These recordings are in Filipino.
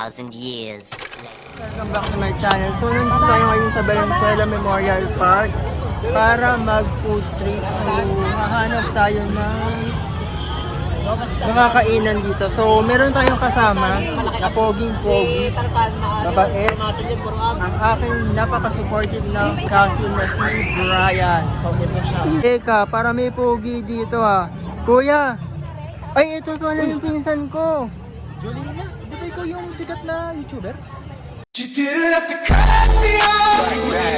2,000 years. Welcome back to my channel. So, nandito tayo ngayon sa Valenzuela Memorial Park para mag-food trip. So, hahanap tayo ng makakainan dito. So, meron tayong kasama na poging-pogi, babae, ang aking napaka-supportive na cousin na si Brian. So, ito siya. Teka, para may pogi dito ha. Kuya! Ay, ito pala yung pinsan ko. Jolina, di ba ikaw yung sikat na YouTuber? You didn't have to cut me off.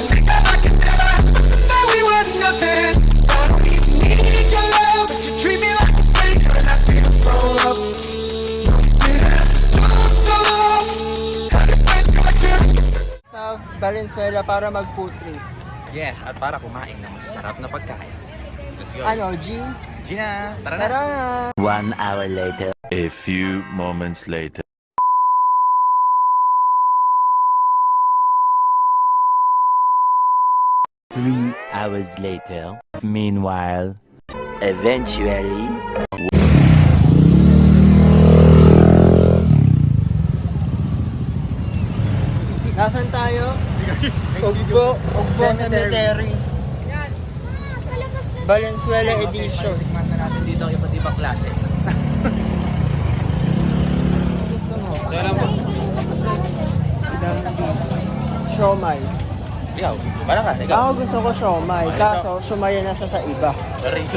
Said that I could never know we were nothing. I don't even need your love, but you treat me like a stranger, and I feel so low. You didn't have to stop so long. Had to fight through my journey. Sa Valenzuela para mag-food trip. Yes, at para kumain ng masasarap na pagkain. Let's go. Ano, G? Gina, tara na. Tara! 1 hour later. A few moments later. Three hours later. Meanwhile, eventually. Nasaan tayo? Ugbo Cemetery. Valenzuela Edition. Tikman na natin dito ang iba't ibang klase. Gusto mo? Tara mo. Siomay. Ikaw, para ka, ikaw. Ako gusto ko siomay. Kaso, sumaya na siya sa iba. Rico.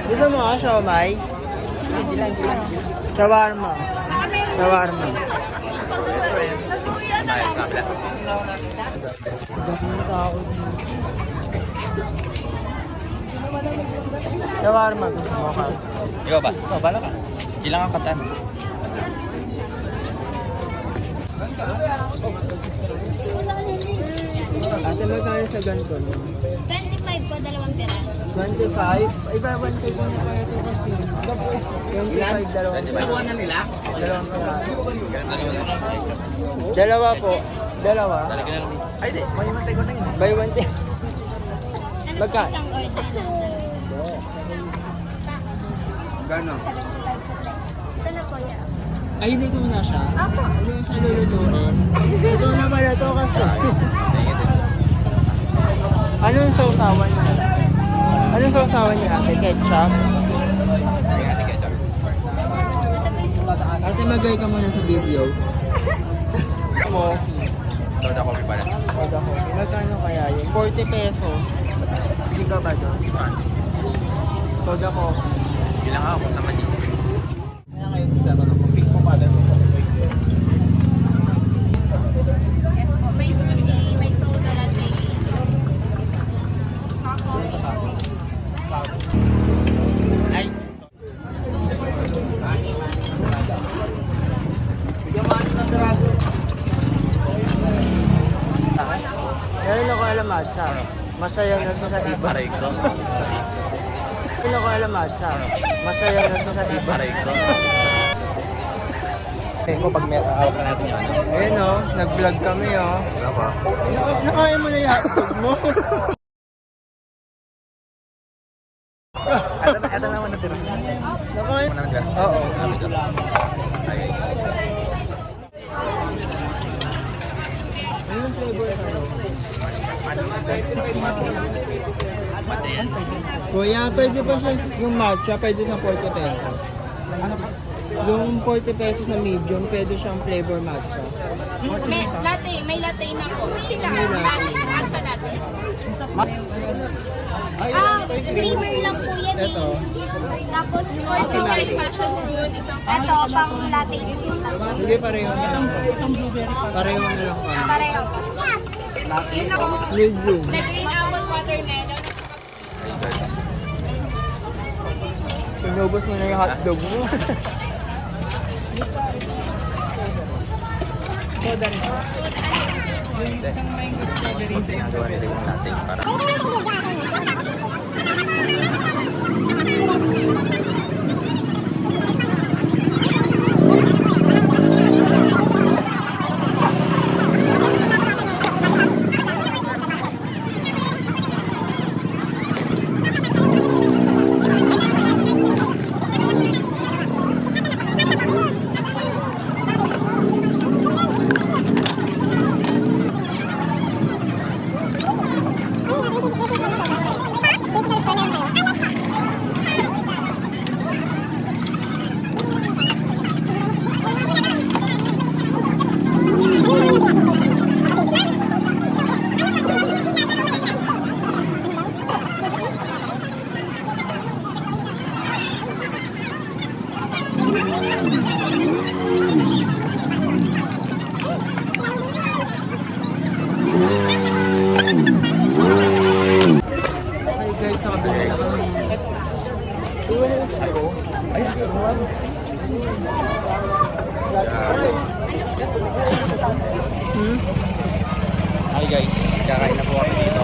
Gusto mo ka siomay? Shawarma. Shawarma. Ayos, kapila. Daming tao dito. Shawarma gusto mo ka? Ikaw ba? Ikaw, bala ka. Kailangan ang katan. Ate, magkano sa ganito? 25 po, dalawang piraso. 25? Iba, 1 mo na kaya ito kasi. 25, dalawang piraso. na nila? Dalawang piraso. Dalawa po. Dalawa. Ay, di. May mantay ko na yun. Buy one take. Ano po Magka? isang order na? Gano'n? 75 sa plate. Ito na po yan. Ay, hindi ko na siya. Apo. Hindi na siya lulutuin. Ito na pala to kasi. Anong sausawan niya? Anong sausawan niya ate? Ketchup? Ate, magay ka muna sa video. Mo. Soda coffee pala. Soda coffee. Magkano kaya yun? 40 pesos. Hindi ka ba doon? Soda coffee. Kailangan ako naman yun. Kaya ngayon tatanong kung pink mo mother mo sa Yes po, may soda latte. Chocolate. Ay! Bigyan mo ano ng dragon. Meron ako alam matcha. Masaya na to sa iba. Aray ko. Meron ako alam matcha. Masaya na to sa iba. Aray ko. Tingin ko pag may awak na natin yung ano. Ayun o, nag-vlog kami o. Wala pa. Nakain mo na yung hotdog mo. Ito naman natira. Nakain? Ano naman dyan? Oo. Ayos. Anong flavor ano? Kuya, pwede pa siya yung matcha, pwede sa 40 pesos. Yung 40 pesos na medium, pwede siyang flavor matcha. May latte na po. May latte. Matcha latte. Creamer lang po yan eh. Ito. Tapos, for favorite passion fruit, ito, pang latte. Hindi pareho na lang. Pareho na lang kami. Pareho. Medium. Green apple watermelon. Sinubos mo na yung hotdog mo. Kasi nagawa nila yung latte para Thank you. Ay guys, nakabili na kami. Hi guys, kakain na po kami dito.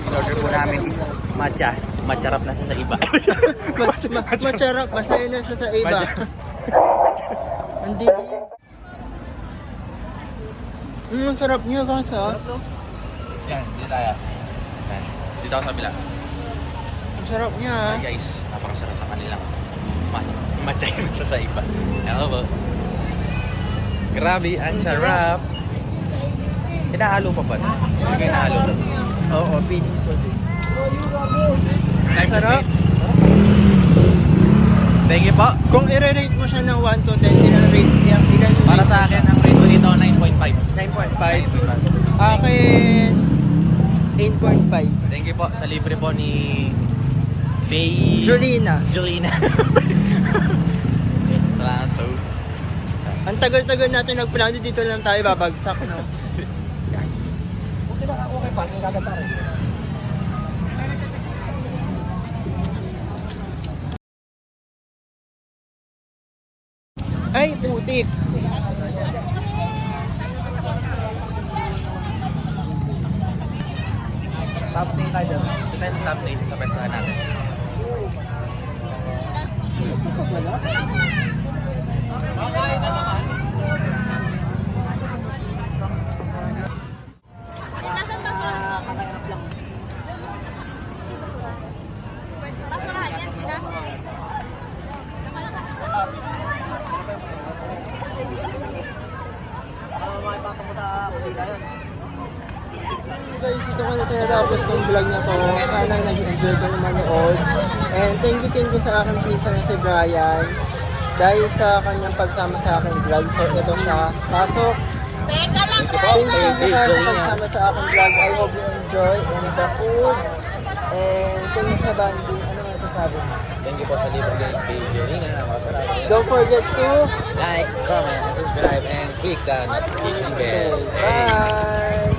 In-order po namin is matcha. Matcharap na siya sa iba. Macharap, masaya na siya sa iba. Hindi. Ang sarap niya kasi ah. Yan, dito tayo. Yan. Dito ako sa bila. Ang sarap niya ah. Hi guys, napakasarap na kanilang matcha yung sa iba. Ano po? Grabe, ang sarap. Hinahalo pa ba? Hindi kayo nahalo na. Oo, feeling ko din. Ang sarap. Thank you po. Kung i-rate mo siya ng 1 to 10, ilan Para sa akin, ang rate ko dito 9.5. 9.5. Akin 8.5. Thank you po sa libre po ni Bay Julina. Julina. Salamat po. Ang tagal-tagal natin nagplano, dito lang tayo babagsak, no? Okay pa, yung gaganda rin. Ay, putik! Top day tayo. Ito tayo sa top day sa pestahan natin. Guys, ito ko na tinatapos kong vlog na to. Sana nag-enjoy ko naman manood. And thank you sa aking pinsan na si Brian. Dahil sa kanyang pagsama sa aking vlog. So ito siya. Pasok. Teka lang, Thank you sa pagsama sa aking vlog. I hope you enjoy and the food. And thank you sa banding. Ano nga sasabi? Thank you po sa libre kay Bay Julina. Napakasarap. Don't forget to Like, comment, and subscribe, and click the notification bell. bye!